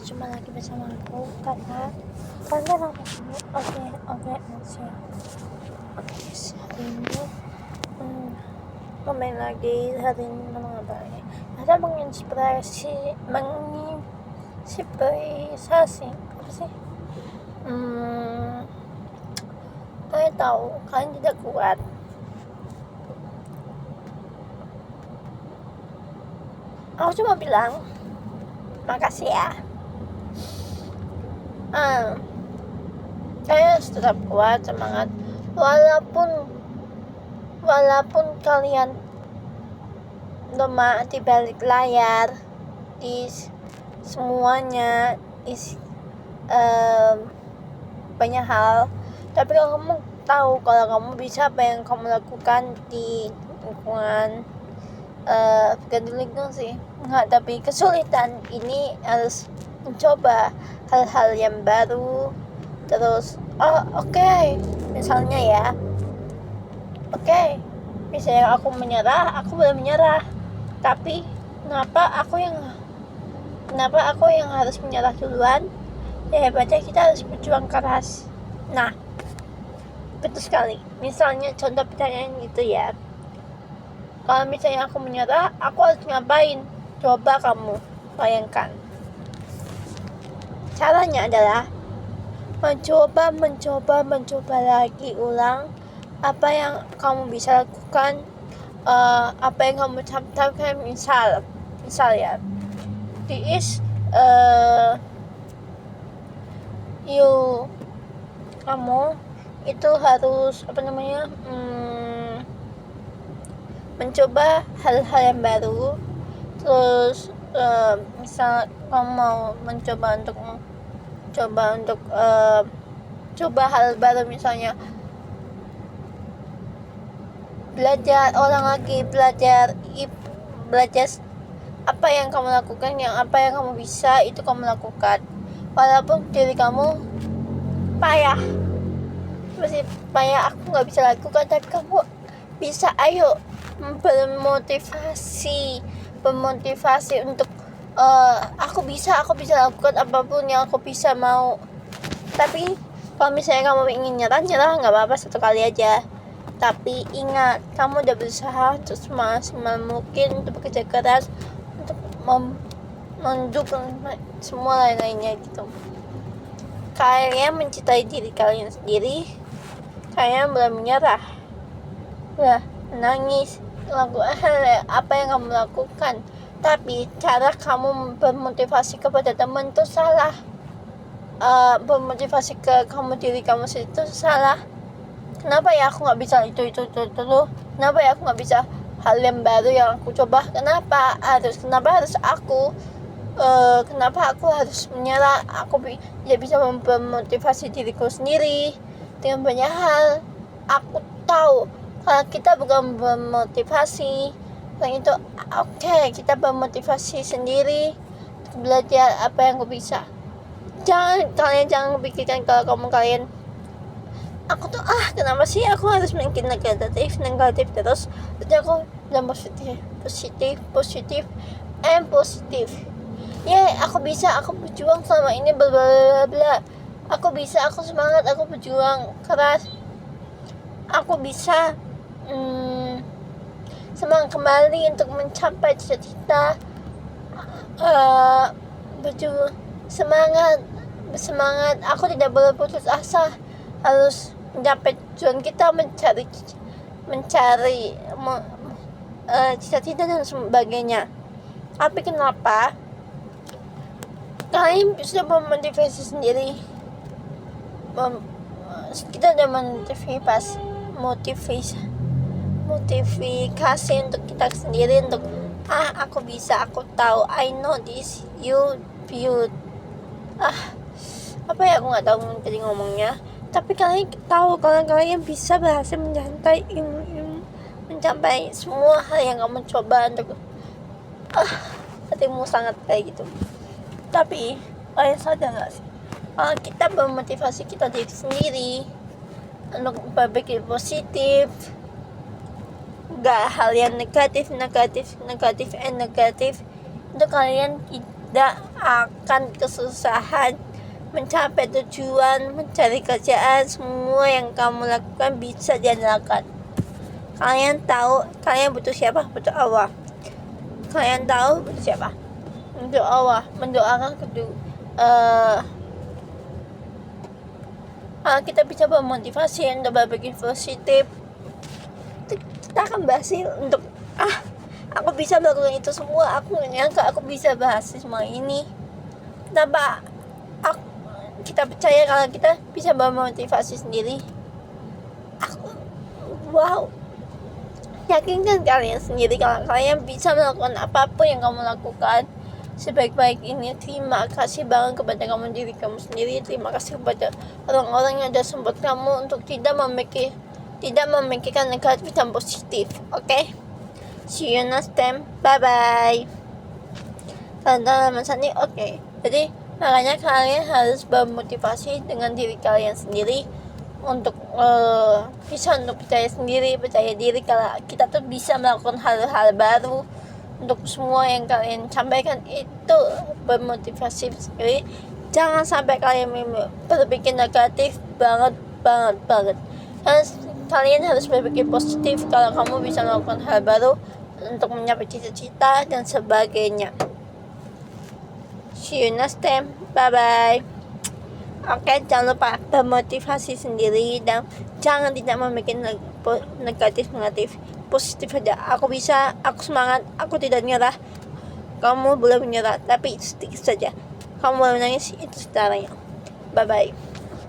Cuma lagi bersama aku karena nama aku oke aja. Hari ini kembali lagi. Hari ini ngapain? Ada menginspirasi apa sih? Saya tahu kalian tidak kuat. Aku cuma bilang makasih ya. Saya tetap kuat, semangat walaupun kalian lemah di balik layar, di semuanya, banyak hal. Tapi kalau kamu tahu kalau kamu bisa, apa yang kamu lakukan di lingkungan, bukan di lingkungan sih, tapi kesulitan ini harus mencoba hal-hal yang baru. Terus misalnya aku menyerah, aku boleh menyerah, tapi kenapa aku yang harus menyerah duluan? Daripada kita harus berjuang keras. Nah, betul sekali. Misalnya contoh pertanyaan gitu ya, kalau misalnya aku menyerah, aku harus ngapain? Coba kamu bayangkan. Caranya adalah mencoba lagi ulang apa yang kamu bisa lakukan, apa yang kamu lakukan. Misal ya, kamu itu harus mencoba hal-hal yang baru. Terus misal kamu mau mencoba untuk coba hal baru, misalnya belajar apa yang kamu lakukan, apa yang kamu bisa itu kamu lakukan, walaupun diri kamu payah, aku nggak bisa lakukan, tapi kamu bisa. Ayo bermotivasi untuk aku bisa lakukan apapun yang aku bisa mau. Tapi kalau misalnya kamu ingin nyerah nggak apa-apa, satu kali aja. Tapi ingat, kamu udah berusaha untuk semaksimal mungkin untuk bekerja keras, untuk mendukung semua lain-lainnya gitu. Kalian mencintai diri kalian sendiri, kalian boleh menyerah, boleh menangis, lakukan apa yang kamu lakukan. Tapi cara kamu bermotivasi kepada teman itu salah. Bermotivasi ke diri kamu sendiri itu salah. Kenapa ya aku nggak bisa itu? Kenapa ya aku nggak bisa hal yang baru yang aku coba? Kenapa harus aku? Kenapa aku harus menyerah? Aku tidak bisa memotivasi diriku sendiri dengan banyak hal. Aku tahu kalau kita bukan bermotivasi, itu kita bermotivasi sendiri untuk belajar apa yang aku bisa. Kalian jangan pikirkan kalau kalian aku tuh kenapa sih aku harus makin negatif terus. Jadi aku bilang positif. Aku bisa, aku berjuang selama ini bla. Aku bisa, aku semangat, aku berjuang keras, aku bisa semangat kembali untuk mencapai cita-cita. Berjuang, semangat, aku tidak boleh putus asa, harus mencapai tujuan kita, mencari cita-cita dan sebagainya. Tapi kenapa kalian bisa memotivasi sendiri? Kita udah motivasi untuk kita sendiri, untuk aku bisa, aku tahu, I know this, you build. Apa ya, aku nggak tahu tadi ngomongnya. Tapi kalian tahu kalau kalian bisa berhasil mencapai semua hal yang kamu coba untuk hatimu sangat kayak gitu. Tapi kalian sadar nggak sih, kalau kita memotivasi kita diri sendiri untuk berpikir positif, nggak hal yang negatif, untuk kalian tidak akan kesusahan mencapai tujuan, mencari kerjaan. Semua yang kamu lakukan bisa diandalkan. Kalian tahu kalian butuh siapa? Butuh Allah. Kalian tahu butuh siapa? Untuk Allah. Mendoakan kedua. Kita bisa bermotivasi untuk berpikir positif, kita akan berhasil untuk aku bisa melakukan itu semua. Aku menyangka aku bisa berhasil semua ini. Kenapa kita percaya kalau kita bisa bermotivasi sendiri? Wow, yakinkan kalian sendiri kalau kalian bisa melakukan apapun yang kamu lakukan sebaik-baik ini. Terima kasih banget kepada diri kamu sendiri. Terima kasih kepada orang-orang yang sudah support kamu untuk tidak memikirkan negatif dan positif. Oke? See you next time. Bye bye. Teman-teman sani, oke. Jadi makanya kalian harus bermotivasi dengan diri kalian sendiri untuk bisa untuk percaya diri kalau kita tuh bisa melakukan hal-hal baru. Untuk semua yang kalian sampaikan itu bermotivasi sekali. Jangan sampai kalian berpikir negatif banget. Kalian harus berpikir positif kalau kamu bisa melakukan hal baru untuk mencapai cita-cita dan sebagainya. See you next time. Bye bye. Oke, jangan lupa bermotivasi sendiri dan jangan tidak memikir negatif. Positif aja. Aku bisa, aku semangat, aku tidak nyerah. Kamu boleh menyerah, tapi sedikit saja. Kamu boleh menangis, itu caranya. Bye bye.